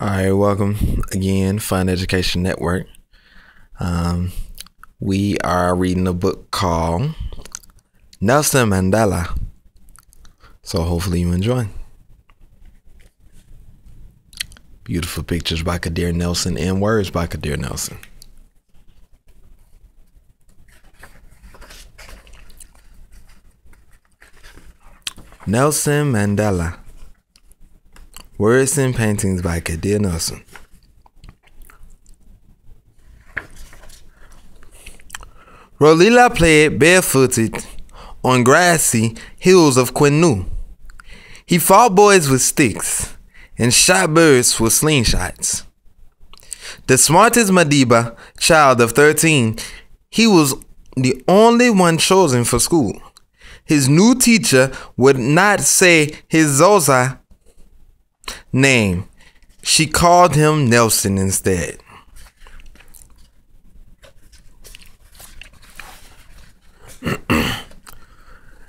All right, welcome again, Fun Education Network. We are reading a book called Nelson Mandela. So hopefully you enjoy. Beautiful pictures by Kadir Nelson and words by Kadir Nelson. Nelson Mandela. Words and paintings by Kadir Nelson. Rolila played barefooted on grassy hills of Quenu. He fought boys with sticks and shot birds with slingshots. The smartest Madiba child of 13, he was the only one chosen for school. His new teacher would not say his Zosa name. She called him Nelson instead.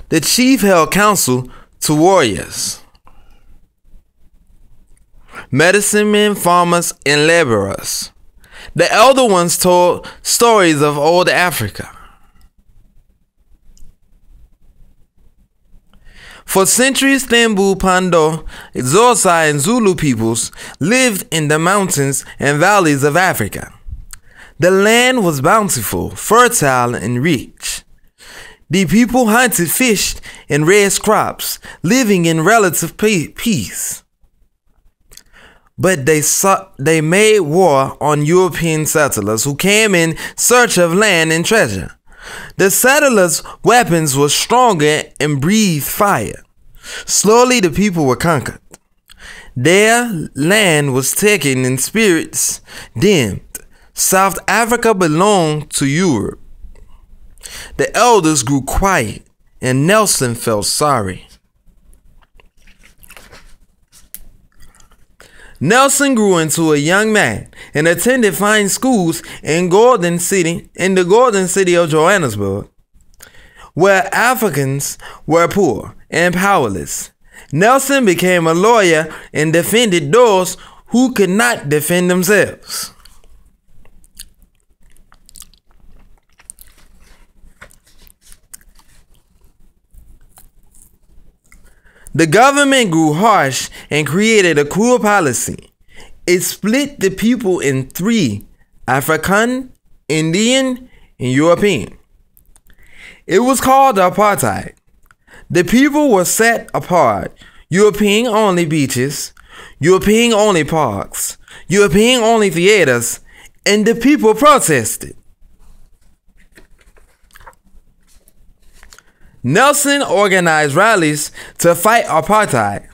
The chief held counsel to warriors, medicine men, farmers, and laborers. The elder ones told stories of old Africa. For centuries, Tembu, Pando, Xhosa, and Zulu peoples lived in the mountains and valleys of Africa. The land was bountiful, fertile, and rich. The people hunted, fished, and raised crops, living in relative peace. But they made war on European settlers who came in search of land and treasure. The settlers' weapons were stronger and breathed fire. Slowly the people were conquered. Their land was taken and spirits dimmed. South Africa belonged to Europe. The elders grew quiet, and Nelson felt sorry. Nelson grew into a young man and attended fine schools in the Golden City of Johannesburg, where Africans were poor and powerless. Nelson became a lawyer and defended those who could not defend themselves. The government grew harsh and created a cruel policy. It split the people in three: African, Indian, and European. It was called apartheid. The people were set apart: European only beaches, European only parks, European only theaters, and the people protested. Nelson organized rallies to fight apartheid.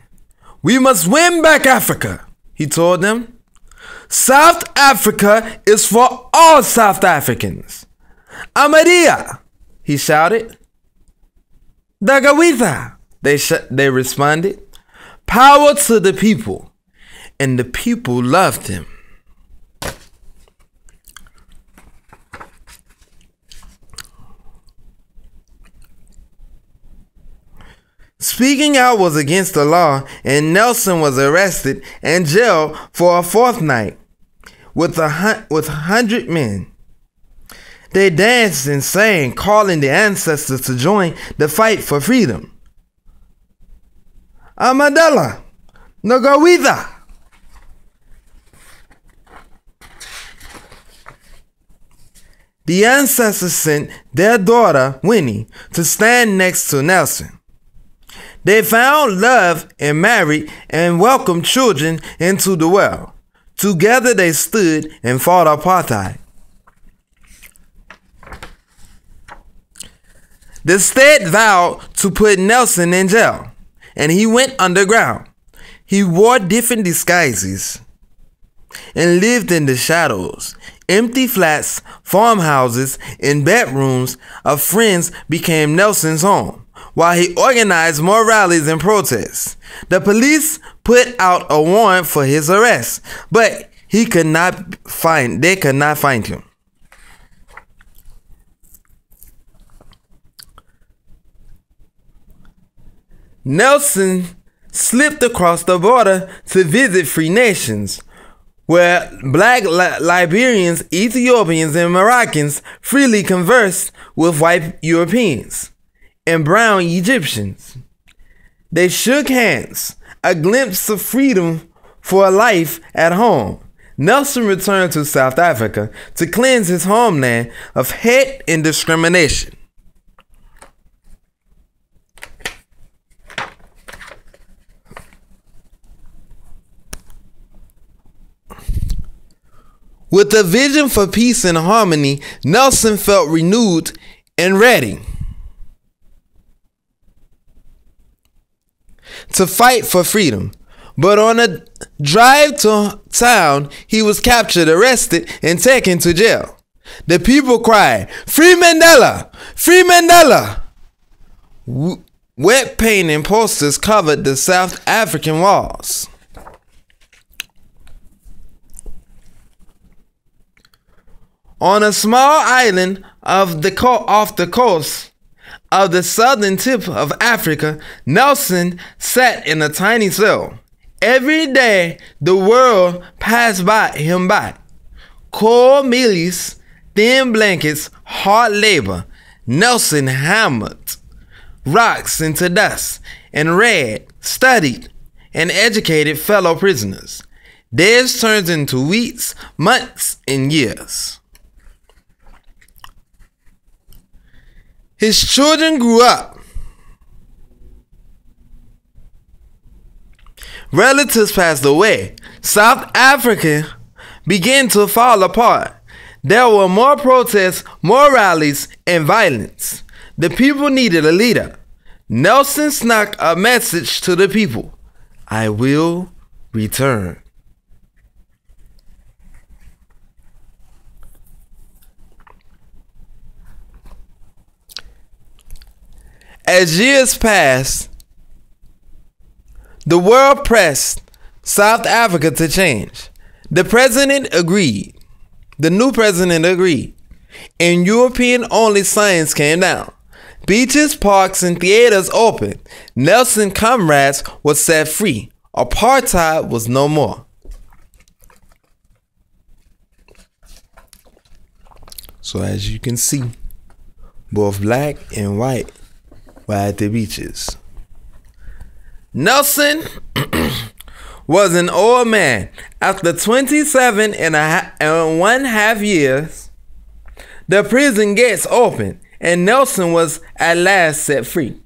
"We must win back Africa," he told them. "South Africa is for all South Africans." "Amadia," he shouted. "Dagawitha," they responded. Power to the people, and the people loved him. Speaking out was against the law, and Nelson was arrested and jailed for a fortnight with 100 men. They danced and sang, calling the ancestors to join the fight for freedom. "Mandela, Ngawitha." The ancestors sent their daughter, Winnie, to stand next to Nelson. They found love and married and welcomed children into the world. Together they stood and fought apartheid. The state vowed to put Nelson in jail, and he went underground. He wore different disguises and lived in the shadows. Empty flats, farmhouses, and bedrooms of friends became Nelson's home, while he organized more rallies and protests. The police put out a warrant for his arrest, but they could not find him. Nelson slipped across the border to visit free nations, where black Liberians, Ethiopians, and Moroccans freely conversed with white Europeans and brown Egyptians. They shook hands, a glimpse of freedom for a life at home. Nelson returned to South Africa to cleanse his homeland of hate and discrimination. With a vision for peace and harmony, Nelson felt renewed and ready to fight for freedom. But on a drive to town, he was captured, arrested, and taken to jail. The people cried, "Free Mandela! Free Mandela!" Wet paint and posters covered the South African walls. On a small island off the coast of the southern tip of Africa, Nelson sat in a tiny cell. Every day the world passed him by. Cold meals, thin blankets, hard labor. Nelson hammered rocks into dust and read, studied, and educated fellow prisoners. Days turned into weeks, months, and years. His children grew up. Relatives passed away. South Africa began to fall apart. There were more protests, more rallies, and violence. The people needed a leader. Nelson snuck a message to the people: "I will return." As years passed, the world pressed South Africa to change. The new president agreed, and European-only signs came down. Beaches, parks, and theaters opened. Nelson's comrades were set free. Apartheid was no more. So as you can see, both black and white were at the beaches. Nelson was an old man. After 27 and one half years, the prison gates opened, and Nelson was at last set free.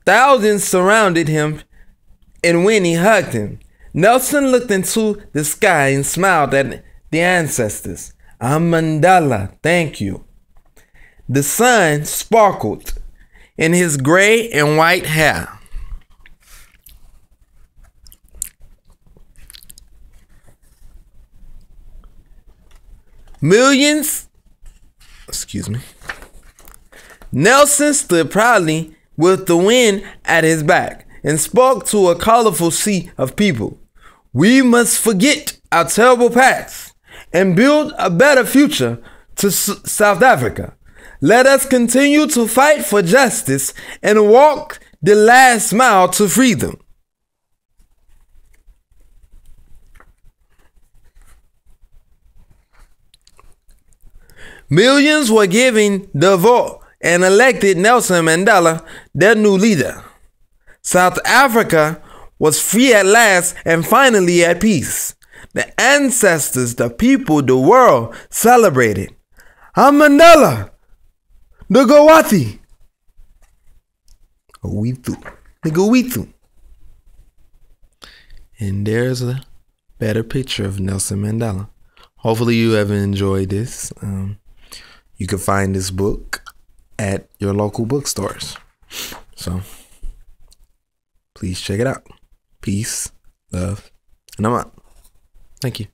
Thousands surrounded him, and when he hugged him, Nelson looked into the sky and smiled at the ancestors. "I'm Mandela, thank you." The sun sparkled in his gray and white hair. Nelson stood proudly with the wind at his back and spoke to a colorful sea of people. "We must forget our terrible past and build a better future to South Africa. Let us continue to fight for justice and walk the last mile to freedom." Millions were giving the vote and elected Nelson Mandela their new leader. South Africa was free at last and finally at peace. The ancestors, the people, the world celebrated. "I'm Mandela, the Gowati." Gowithu. And there's a better picture of Nelson Mandela. Hopefully you have enjoyed this. You can find this book at your local bookstores. So please check it out. Peace, love, and I'm out. Thank you.